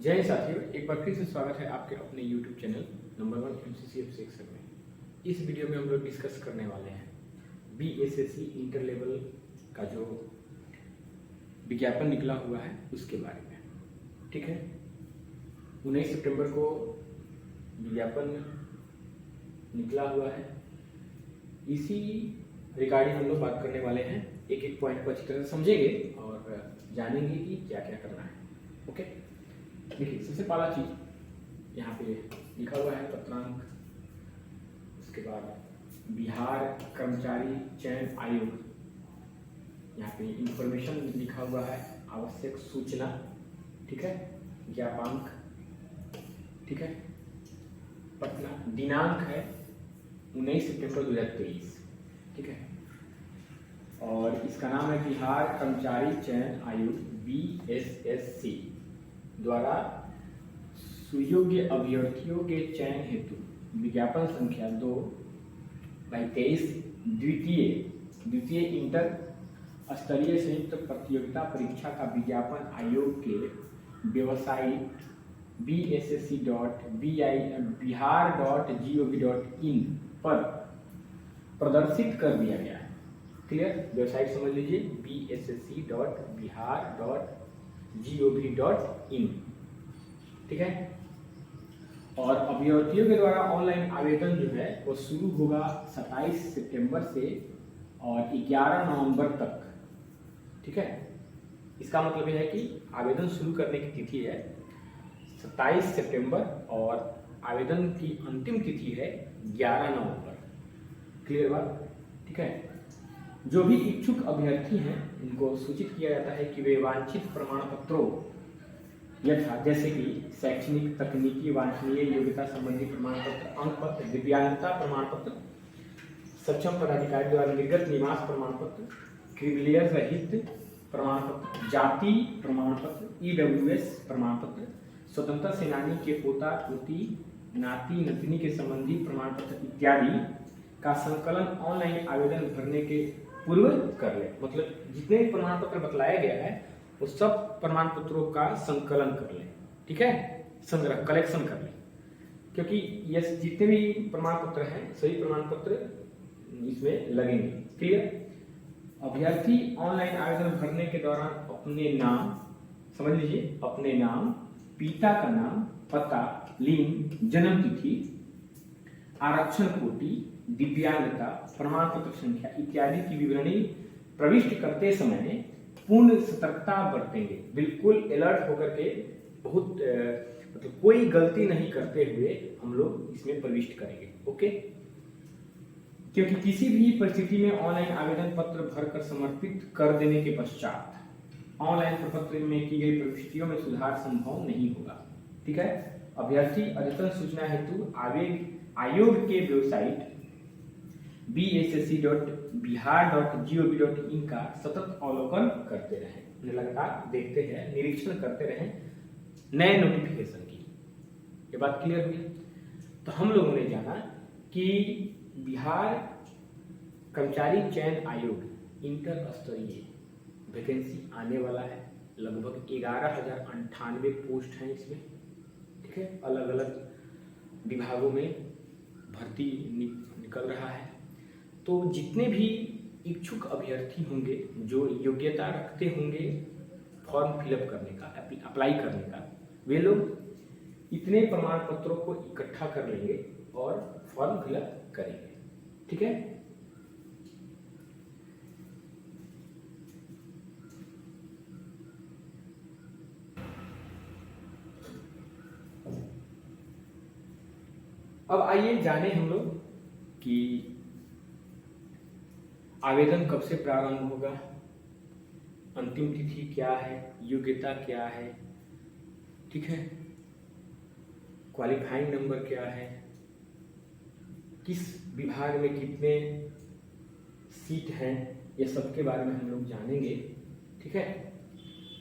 जय साथियों, एक बार फिर से स्वागत है आपके अपने YouTube channel number 1 MCCF section में। इस वीडियो में हम लोग डिस्कस करने वाले हैं BSSC इंटर लेवल का जो विज्ञापन निकला हुआ है उसके बारे में। ठीक है, 19 सितंबर को विज्ञापन निकला हुआ है। इसी रिगार्डिंग हम लोग बात करने वाले हैं। एक एक पॉइंट को अच्छी तरह से समझेंगे और जानेंगे कि क्या क्या करना है। ओके, देखिए सबसे पहला चीज यहाँ पे लिखा हुआ है पत्रांक, उसके बाद बिहार कर्मचारी चयन आयोग, यहाँ पे इंफॉर्मेशन लिखा हुआ है, आवश्यक सूचना, ठीक है, ज्ञापांक, ठीक है, पटना, दिनांक है 19 सितंबर 2023, ठीक है, और इसका नाम है बिहार कर्मचारी चयन आयोग BSSC द्वारा सुयोग्य अभ्यर्थियों के चयन हेतु विज्ञापन संख्या 2/23 द्वितीय इंटर स्तरीय संयुक्त प्रतियोगिता परीक्षा का विज्ञापन आयोग के वेबसाइट bssc.bihar.gov.in पर प्रदर्शित कर दिया गया है। क्लियर, वेबसाइट समझ लीजिए, bssc.bihar.gov.in, ठीक है। और अभ्यर्थियों के द्वारा ऑनलाइन आवेदन जो है वो शुरू होगा 27 सितंबर से और 11 नवंबर तक, ठीक है। इसका मतलब यह है कि आवेदन शुरू करने की तिथि है 27 सितंबर और आवेदन की अंतिम तिथि है 11 नवंबर। क्लियर बात, ठीक है। जो भी इच्छुक अभ्यर्थी हैं इनको सूचित किया जाता है कि वे वांछित प्रमाण पत्रों यथा जैसे कि शैक्षणिक, तकनीकी, वांछनीय योग्यता संबंधी प्रमाण पत्र, अंक पत्र, दिव्यांगता प्रमाण पत्र, सक्षम पदाधिकारी द्वारा निर्गत निवास प्रमाण पत्र, क्रिमिलियर रहित प्रमाण पत्र, जाति प्रमाण पत्र, EWS प्रमाण पत्र, स्वतंत्रता सेनानी के पोता पोती, नाती नतनी के संबंधी प्रमाण पत्र इत्यादि का संकलन ऑनलाइन आवेदन भरने के पूर्व कर ले। मतलब जितने भी प्रमाण पत्र बतलाया गया है वो सब प्रमाण पत्रों का संकलन कर ले, ठीक है, संग्रह कलेक्शन कर ले, क्योंकि ये जितने भी प्रमाण पत्र हैं सभी प्रमाण पत्र इसमें लगेंगे। क्लियर, अभ्यर्थी ऑनलाइन आवेदन भरने के दौरान अपने नाम, समझ लीजिए, अपने नाम, पिता का नाम, पता, लिंग, जन्म तिथि, आरक्षण कोटि, दिव्यांगता, प्रमाण पत्र संख्या इत्यादि की विवरणी प्रविष्ट करते समय पूर्ण सतर्कता बरतेंगे। बिल्कुल अलर्ट होकर के बहुत मतलब कोई गलती नहीं करते हुए हम लोग इसमें प्रविष्ट करेंगे। ओके, क्योंकि किसी भी परिस्थिति में ऑनलाइन आवेदन पत्र भरकर समर्पित कर देने के पश्चात ऑनलाइन प्रपत्र में की गई प्रविष्टियों में सुधार संभव नहीं होगा। ठीक है, अभ्यर्थी अद्यतन सूचना हेतु आयोग के वेबसाइट bssc.bihar.gov.in का सतत अवलोकन करते रहें, लगातार देखते हैं, निरीक्षण करते रहें नए नोटिफिकेशन की। ये बात क्लियर हुई। तो हम लोगों ने जाना कि बिहार कर्मचारी चयन आयोग इंटर स्तरीय वैकेंसी आने वाला है। लगभग 11,098 पोस्ट हैं इसमें, ठीक है। अलग अलग विभागों में भर्ती निकल रहा है। तो जितने भी इच्छुक अभ्यर्थी होंगे जो योग्यता रखते होंगे फॉर्म फिलअप करने का, अप्लाई करने का, वे लोग इतने प्रमाण पत्रों को इकट्ठा कर लेंगे और फॉर्म फिलअप करेंगे, ठीक है। अब आइए जाने हम लोग कि आवेदन कब से प्रारंभ होगा, अंतिम तिथि क्या है, योग्यता क्या है, ठीक है, क्वालिफाइंग नंबर क्या है, किस विभाग में कितने सीट हैं, ये सब के बारे में हम लोग जानेंगे, ठीक है।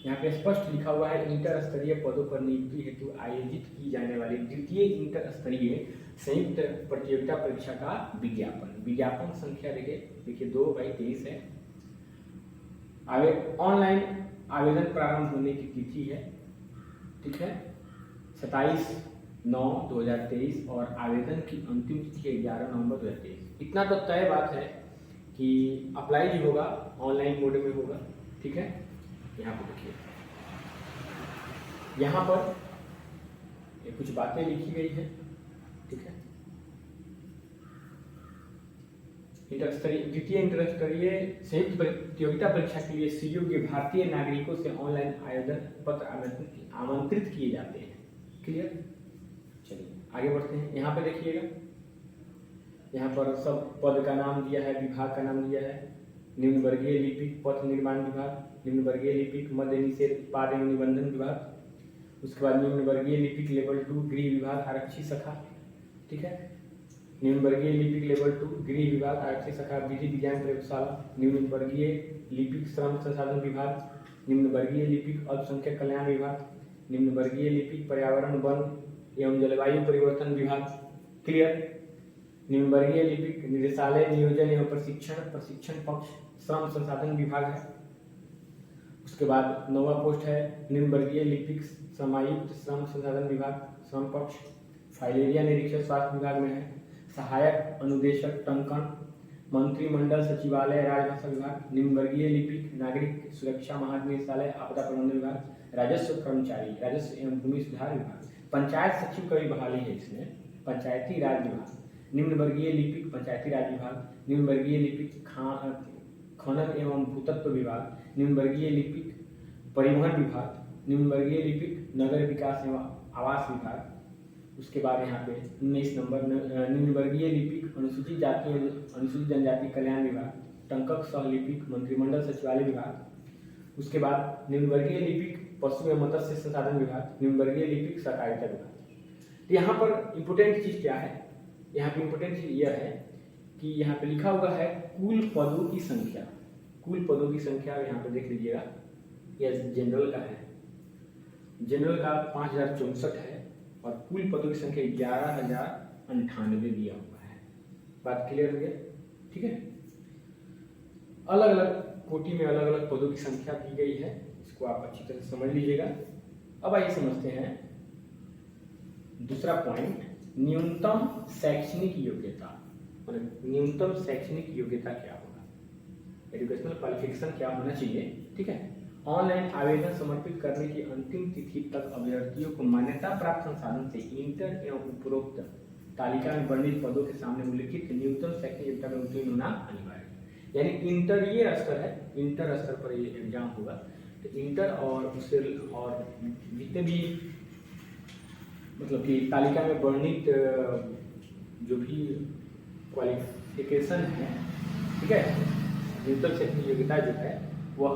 यहाँ पे स्पष्ट लिखा हुआ है इंटर स्तरीय पदों पर नियुक्ति हेतु आयोजित की जाने वाली द्वितीय इंटर स्तरीय संयुक्त प्रतियोगिता परीक्षा का विज्ञापन संख्या देखिए 2/23 है। ऑनलाइन आवेदन प्रारंभ होने की तिथि है, ठीक है, 27/9/2023 और आवेदन की अंतिम तिथि 11 नवंबर 2023। इतना तो तय बात है कि अप्लाई जो होगा ऑनलाइन मोड में होगा। ठीक है, यहाँ पर देखिए, यहाँ पर ये कुछ बातें लिखी गई है। ठीक है, द्वितीय इंटर स्तरीय संयुक्त प्रतियोगिता परीक्षा के लिए सीयू के भारतीय नागरिकों से ऑनलाइन आवेदन पत्र आमंत्रित किए जाते हैं। क्लियर, चलिए आगे बढ़ते हैं। यहाँ पे देखिएगा, यहाँ पर सब पद का नाम दिया है, विभाग का नाम दिया है। निम्न वर्गीय लिपिक पथ निर्माण विभाग, निम्न वर्गीय लिपिक मद्य निषेध उत्पाद एवं निबंधन विभाग, उसके बाद निम्न वर्गीय लिपिक लेवल 2 गृह विभाग आरक्षी शाखा। ठीक है, निम्न वर्गीय लिपिक लेवल 2 गृह विभाग आरक्षी शाखा विधि विज्ञान प्रयोगशाला, निम्न वर्गीय लिपिक श्रम संसाधन विभाग, निम्न वर्गीय लिपिक अल्पसंख्यक कल्याण विभाग, निम्न वर्गीय लिपिक पर्यावरण वन एवं जलवायु परिवर्तन विभाग। क्लियर, निम्न वर्गीय लिपिक निदेशालय नियोजन एवं प्रशिक्षण पक्ष श्रम संसाधन विभाग है। उसके बाद 9वां पोस्ट है निम्न वर्गीय लिपिक समायुक्त श्रम संसाधन विभाग श्रम पक्ष, फाइलेरिया निरीक्षक स्वास्थ्य विभाग में है। सहायक अनुदेशक टंकन मंत्रिमंडल सचिवालय राजभाषा विभाग, निम्न वर्गीय लिपिक नागरिक सुरक्षा महानिदेशालय आपदा प्रबंधन विभाग, राजस्व कर्मचारी राजस्व एवं भूमि सुधार विभाग, पंचायत सचिव का भी बहाली है इसमें, पंचायती राज विभाग, निम्न वर्गीय लिपिक पंचायती राज विभाग, निम्न वर्गीय लिपिक खनन एवं भूतत्व विभाग, निम्न वर्गीय लिपिक परिवहन विभाग, निम्न वर्गीय लिपिक नगर विकास एवं आवास विभाग। उसके बाद यहाँ पे 19 नंबर निम्न वर्गीय लिपिक अनुसूचित जाति अनुसूचित जनजाति कल्याण विभाग, टंकक सह लिपिक मंत्रिमंडल सचिवालय विभाग। उसके बाद निम्न वर्गीय लिपिक पशु एवं मत्स्य संसाधन विभाग, निम्न वर्गीय लिपिक सहकारिता विभाग। तो यहाँ पर इम्पोर्टेंट चीज क्या है, यहाँ पे इम्पोर्टेंट चीज यह है कि यहाँ पे लिखा हुआ है कुल पदों की संख्या। कुल पदों की संख्या यहाँ पे देख लीजिएगा, यह जनरल का है, जनरल का 5064 है और कुल पदों की संख्या 11,098 दिया हुआ है। बात क्लियर हो गया? ठीक है, अलग अलग कोटि में अलग अलग पदों की संख्या दी गई है, इसको आप अच्छी तरह से समझ लीजिएगा। अब आइए समझते हैं दूसरा पॉइंट, न्यूनतम शैक्षणिक योग्यता। न्यूनतम शैक्षणिक योग्यता क्या होगा, एजुकेशनल क्वालिफिकेशन क्या होना चाहिए। ठीक है, ऑनलाइन आवेदन समर्पित करने की अंतिम तिथि तक अभ्यर्थियों को मान्यता प्राप्त संसाधन से इंटर एवं उपरोक्त तालिका में वर्णित पदों के सामने उल्लिखित न्यूनतम शैक्षणिक योग्यता में उत्तीर्ण होना अनिवार्य है। यानी इंटर ये स्तर है, इंटर स्तर पर ये एग्जाम होगा। तो इंटर और उससे और जितने भी मतलब कि तालिका में वर्णित जो भी क्वालिफिकेशन है, ठीक है, न्यूनतम शैक्षणिक योग्यता जो है वह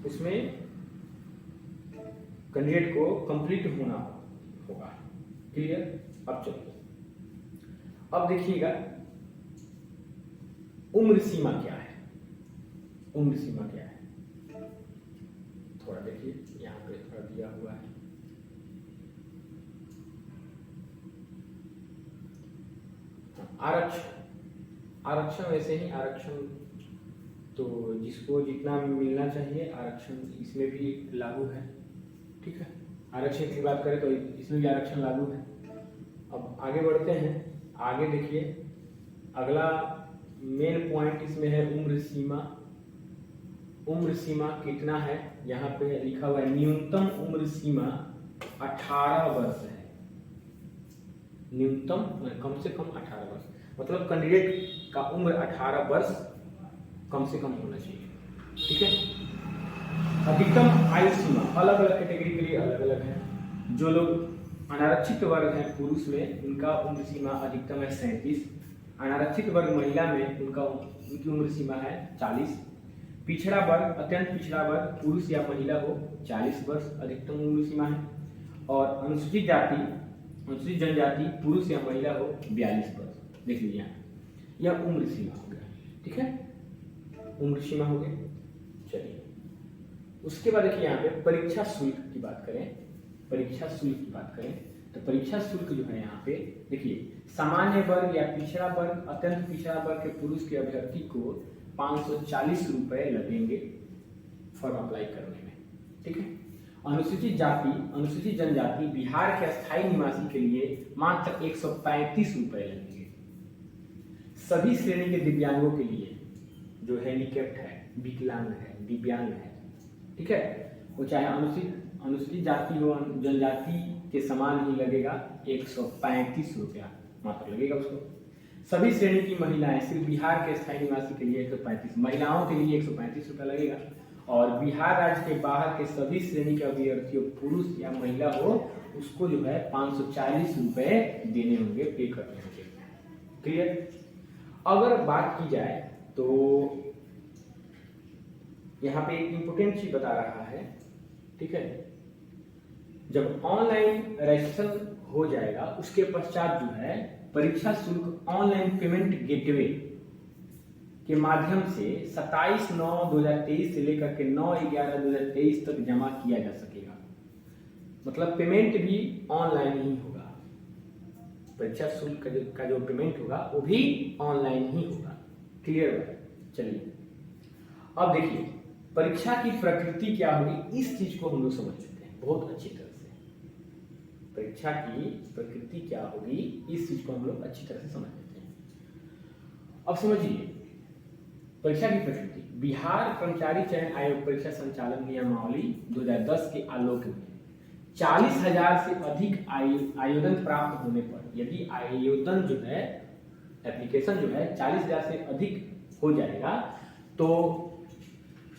उसमें कैंडिडेट को कंप्लीट होना होगा। क्लियर? अब चलिए, अब देखिएगा उम्र सीमा क्या है। उम्र सीमा क्या है थोड़ा देखिए, यहाँ पे थोड़ा दिया हुआ है। आरक्षण वैसे ही आरक्षण तो जिसको जितना मिलना चाहिए आरक्षण इसमें भी लागू है। ठीक है, आरक्षण की बात करें तो इसमें भी आरक्षण लागू है। अब आगे बढ़ते हैं, आगे देखिए अगला मेन पॉइंट इसमें है उम्र सीमा। उम्र सीमा कितना है, यहाँ पे लिखा हुआ है न्यूनतम उम्र सीमा 18 वर्ष है। न्यूनतम कम से कम 18 वर्ष, मतलब कैंडिडेट का उम्र 18 वर्ष कम से कम होना चाहिए। ठीक है, अधिकतम आयु सीमा अलग अलग कैटेगरी के लिए अलग अलग है। जो लोग अनारक्षित वर्ग हैं पुरुष में, उनका उम्र सीमा अधिकतम है 37। अनारक्षित वर्ग महिला में उनकी उम्र सीमा है 40। पिछड़ा वर्ग अत्यंत पिछड़ा वर्ग पुरुष या महिला हो 40 वर्ष अधिकतम उम्र सीमा है। और अनुसूचित जाति अनुसूचित जनजाति पुरुष या महिला हो 42 वर्ष। देख लीजिए यहाँ यह उम्र सीमा हो गया। ठीक है, उम्र सीमा हो गई। चलिए उसके बाद देखिए यहाँ पे परीक्षा शुल्क की बात करें। परीक्षा शुल्क की बात करें तो परीक्षा शुल्क जो है यहाँ पे देखिए, सामान्य वर्ग या पिछड़ा वर्ग अत्यंत पिछड़ा वर्ग के पुरुष के अभ्यर्थी को 540 रुपए लगेंगे फॉर्म अप्लाई करने में। ठीक है, अनुसूचित जाति, अनुसूचित जनजाति बिहार के अस्थायी निवासी के लिए मात्र 135 रुपए लगेंगे। सभी श्रेणी के दिव्यांगों के लिए, जो हैंडीकैप्ड है, विकलांग है, दिव्यांग है, ठीक है, वो चाहे अनुसूचित जाति हो, जनजाति के समान ही लगेगा, 135 रुपया मात्र लगेगा उसको। सभी श्रेणी की महिलाएं, सिर्फ बिहार के स्थायी निवासी के लिए 135, महिलाओं के लिए 135 रुपया लगेगा। और बिहार राज्य के बाहर के सभी श्रेणी के अभ्यर्थियों, पुरुष या महिला हो, उसको जो है 540 रुपए देने होंगे, पे करने होंगे। क्लियर? अगर बात की जाए तो यहाँ पे एक इंपोर्टेंट चीज बता रहा है, ठीक है, जब ऑनलाइन रजिस्ट्रेशन हो जाएगा उसके पश्चात जो है परीक्षा शुल्क ऑनलाइन पेमेंट गेटवे के माध्यम से 27/9/2023 से लेकर के 9/11/2023 तक जमा किया जा सकेगा। मतलब पेमेंट भी ऑनलाइन ही होगा, परीक्षा शुल्क का जो पेमेंट होगा वो भी ऑनलाइन ही होगा। क्लियर है? चलिए अब देखिए परीक्षा की प्रकृति क्या होगी, इस चीज को हम लोग समझ चुके हैं बहुत अच्छी तरह से। परीक्षा की प्रकृति क्या होगी, इस चीज को हम लोग अच्छी तरह से समझ लेते हैं। अब समझिए परीक्षा की प्रकृति। बिहार कर्मचारी चयन आयोग परीक्षा संचालन नियमावली 2010 के आलोक में 40,000 से अधिक आयोजन प्राप्त होने पर, यदि आयोजन जो है, एप्लीकेशन जो है 40,000 से अधिक हो जाएगा तो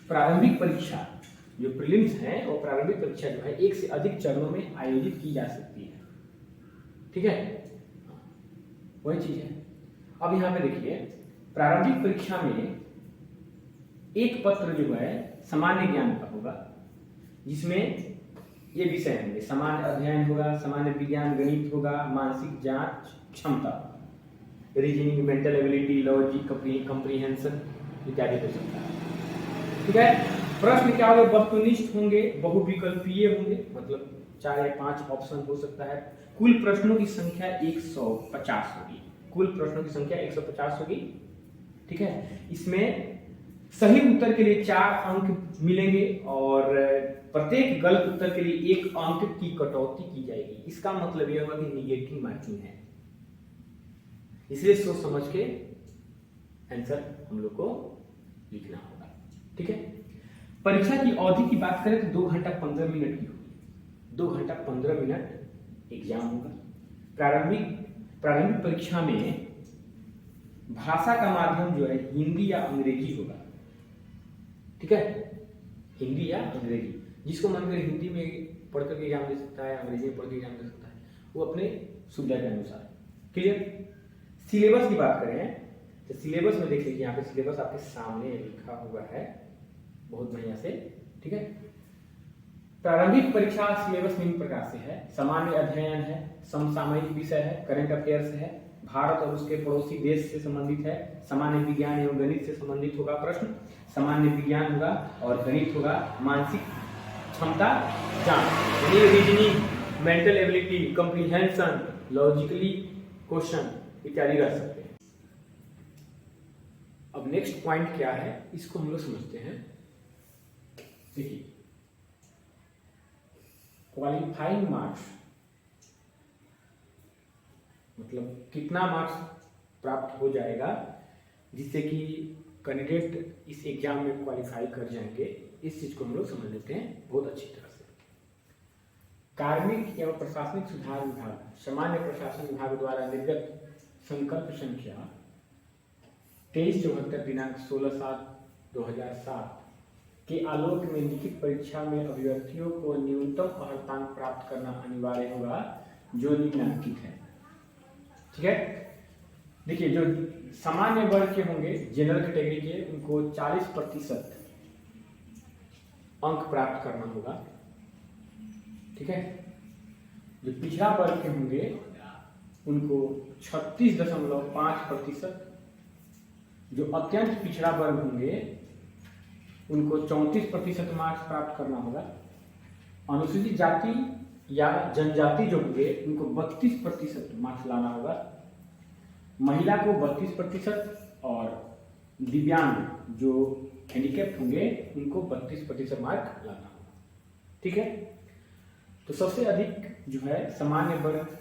प्रारंभिक परीक्षा जो प्रीलिम्स है, वो प्रारंभिक परीक्षा जो है एक से अधिक चरणों में आयोजित की जा सकती है। ठीक है, वही चीज है। अब यहाँ पे देखिए प्रारंभिक परीक्षा में एक पत्र जो है सामान्य ज्ञान का होगा, जिसमें ये विषय होंगे, सामान्य अध्ययन होगा, सामान्य विज्ञान, गणित होगा, मानसिक जांच क्षमता, reasoning, mental ability, logic, comprehension इत्यादि हो सकता है। ठीक है, प्रश्न क्या होंगे, वस्तुनिष्ठ होंगे, बहुविकल्पीय होंगे, मतलब 4 या 5 ऑप्शन हो सकता है। कुल प्रश्नों की संख्या 150 होगी, कुल प्रश्नों की संख्या 150 होगी। ठीक है, इसमें सही उत्तर के लिए 4 अंक मिलेंगे और प्रत्येक गलत उत्तर के लिए 1 अंक की कटौती की जाएगी। इसका मतलब यह होगा कि निगेटिव मार्किंग है, इसलिए सोच समझ के आंसर हम लोग को लिखना होगा। ठीक है, परीक्षा की अवधि की बात करें तो 2 घंटा 15 मिनट की होगी, 2 घंटा 15 मिनट एग्जाम होगा। प्रारंभिक परीक्षा में भाषा का माध्यम जो है हिंदी या अंग्रेजी होगा। ठीक है, हिंदी या अंग्रेजी, जिसको मन करे हिंदी में पढ़ करके एग्जाम दे सकता है, अंग्रेजी में पढ़ के एग्जाम दे सकता है, वो अपने सुविधा के अनुसार। क्लियर? सिलेबस की बात करें तो सिलेबस में देख लीजिए, यहाँ पे सिलेबस आपके सामने लिखा हुआ है बहुत बढ़िया से। ठीक है, प्रारंभिक परीक्षा सिलेबस निम्न प्रकार से है। सामान्य अध्ययन है, समसामयिक विषय है, करंट अफेयर्स है, भारत और उसके पड़ोसी देश से संबंधित है, सामान्य विज्ञान एवं गणित से संबंधित होगा प्रश्न, सामान्य विज्ञान होगा और गणित होगा, मानसिक क्षमता जांच, reasoning, mental ability, comprehension, logically question इत्यादि रह सकते हैं। अब नेक्स्ट पॉइंट क्या है, इसको हम लोग समझते हैं। देखिए क्वालिफाइंग मार्क्स मतलब कितना मार्क्स प्राप्त हो जाएगा जिससे कि कैंडिडेट इस एग्जाम में क्वालिफाई कर जाएंगे, इस चीज को हम लोग समझ लेते हैं बहुत अच्छी तरह से। कार्मिक एवं प्रशासनिक सुधार विभाग, सामान्य प्रशासन विभाग द्वारा निर्गत संकल्प संख्या 2374 दिनांक 16/7/2007 के आलोक में लिखित परीक्षा में अभ्यर्थियों को न्यूनतम अर्हतांक प्राप्त करना अनिवार्य होगा जो निम्नलिखित है। ठीक है, देखिए जो सामान्य वर्ग के होंगे, जनरल कैटेगरी के, उनको 40% अंक प्राप्त करना होगा। ठीक है, जो पिछड़ा वर्ग के होंगे उनको 36.5%, जो अत्यंत पिछड़ा वर्ग होंगे उनको 34% मार्क्स प्राप्त करना होगा। अनुसूचित जाति या जनजाति जो होंगे उनको 32% मार्क्स लाना होगा। महिला को 32% और दिव्यांग जो हैंडीकैप होंगे उनको 32% मार्क लाना होगा। ठीक है। तो सबसे अधिक जो है सामान्य वर्ग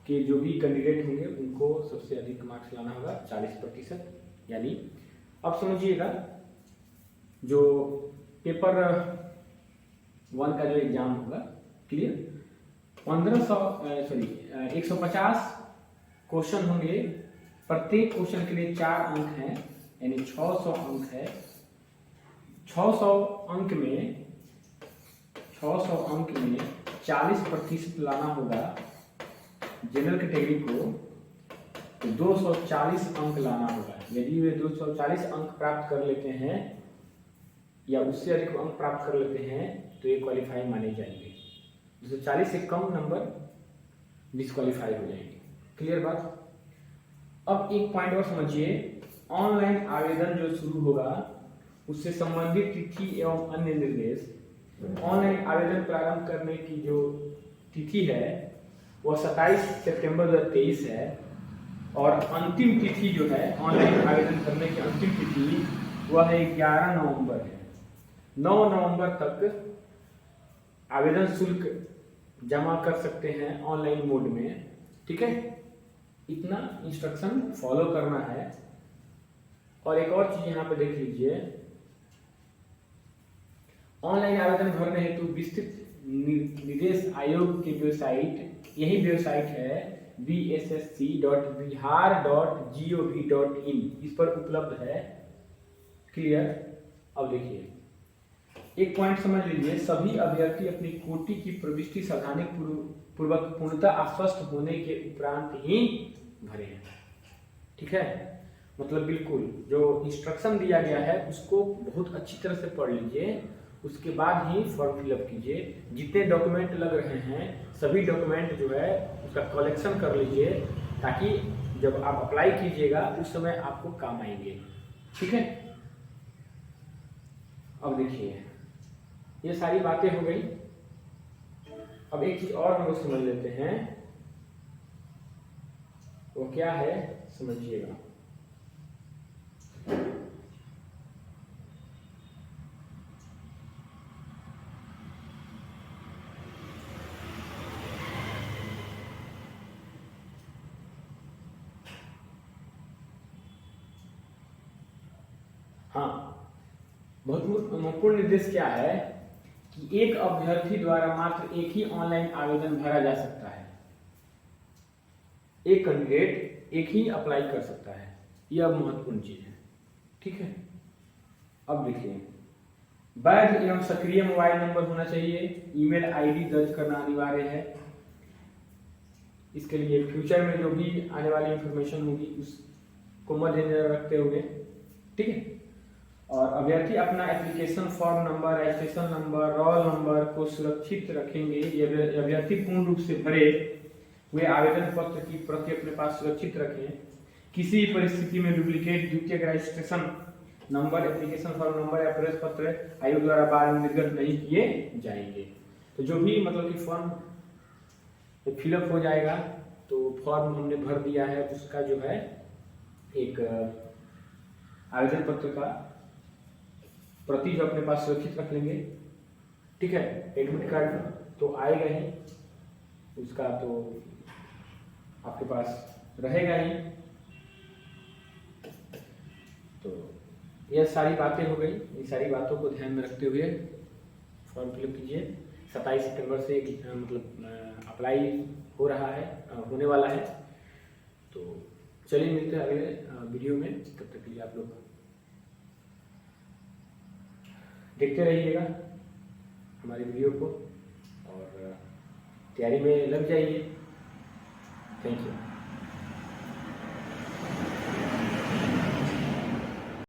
के जो भी कैंडिडेट होंगे उनको सबसे अधिक मार्क्स लाना होगा 40%। यानी अब समझिएगा, जो पेपर 1 का जो एग्जाम होगा, क्लियर, 150 क्वेश्चन होंगे। प्रत्येक क्वेश्चन के लिए 4 अंक हैं, यानी 600 अंक है। 600 अंक में 40% लाना होगा जनरल कैटेगरी को, तो 240 अंक लाना होगा। यदि वे 240 अंक प्राप्त कर लेते हैं या उससे अधिक अंक प्राप्त कर लेते हैं तो ये क्वालिफाई माने जाएंगे। 240 से कम नंबर डिस्क्वालीफाई हो जाएंगे। क्लियर बात। अब एक पॉइंट और समझिए, ऑनलाइन आवेदन जो शुरू होगा उससे संबंधित तिथि एवं अन्य निर्देश। ऑनलाइन आवेदन प्रारंभ करने की जो तिथि है वह 27 सितंबर 2023 है, और अंतिम तिथि जो है ऑनलाइन आवेदन करने की अंतिम तिथि वह है 11 नवंबर है। 9 नवंबर तक आवेदन शुल्क जमा कर सकते हैं ऑनलाइन मोड में। ठीक है, इतना इंस्ट्रक्शन फॉलो करना है। और एक और चीज यहाँ पे देख लीजिए, ऑनलाइन आवेदन भरने हेतु विस्तृत निर्देश आयोग की वेबसाइट, यही वेबसाइट है bssc.bihar.gov.in, इस पर उपलब्ध है। क्लियर। अब देखिए एक पॉइंट समझ लीजिए, सभी अभ्यर्थी अपनी कोटि की प्रविष्टि सावधानी पूर्वक पूर्णतः आश्वस्त होने के उपरांत ही भरे हैं। ठीक है, मतलब बिल्कुल जो इंस्ट्रक्शन दिया गया है उसको बहुत अच्छी तरह से पढ़ लीजिए, उसके बाद ही फॉर्म फिलअप कीजिए। जितने डॉक्यूमेंट लग रहे हैं सभी डॉक्यूमेंट जो है उसका कलेक्शन कर लीजिए, ताकि जब आप अप्लाई कीजिएगा उस समय आपको काम आएंगे। ठीक है, अब देखिए ये सारी बातें हो गई। अब एक चीज और हम लोग समझ लेते हैं, वो क्या है समझिएगा। हाँ, बहुत महत्वपूर्ण निर्देश क्या है कि एक अभ्यर्थी द्वारा मात्र एक ही ऑनलाइन आवेदन भरा जा सकता है। एक कैंडिडेट एक ही अप्लाई कर सकता है, यह महत्वपूर्ण चीज है। ठीक है, अब देखिए, वैध एवं सक्रिय मोबाइल नंबर होना चाहिए। ईमेल आईडी दर्ज करना अनिवार्य है। इसके लिए फ्यूचर में जो भी आने वाली इंफॉर्मेशन होगी उसको मद्देनजर रखते हुए, ठीक है। और अभ्यर्थी अपना application form number, registration number, roll number को सुरक्षित रखेंगे। ये अभ्यर्थी पूर्ण रूप से भरे हुए आवेदन पत्र की प्रति अपने पास सुरक्षित रखें। किसी भी परिस्थिति में डुप्लीकेट द्वितीयक registration number, application form number या प्रवेश पत्र आयोग द्वारा बाद में निर्गत नहीं किए जाएंगे। तो जो भी मतलब कि फॉर्म फिलअप हो जाएगा, तो फॉर्म हमने भर दिया है उसका जो है एक आवेदन पत्र का प्रति जो अपने पास सुरक्षित रख लेंगे। ठीक है, एडमिट कार्ड तो आएगा ही, उसका तो आपके पास रहेगा ही। तो यह सारी बातें हो गई। इन सारी बातों को ध्यान में रखते हुए फॉर्म फिलअप कीजिए। 27 सितंबर से मतलब अप्लाई हो रहा है, होने वाला है। तो चलिए मिलते हैं अगले वीडियो में, तब तक के लिए आप लोग देखते रहिएगा हमारी वीडियो को और तैयारी में लग जाइए। Thank you.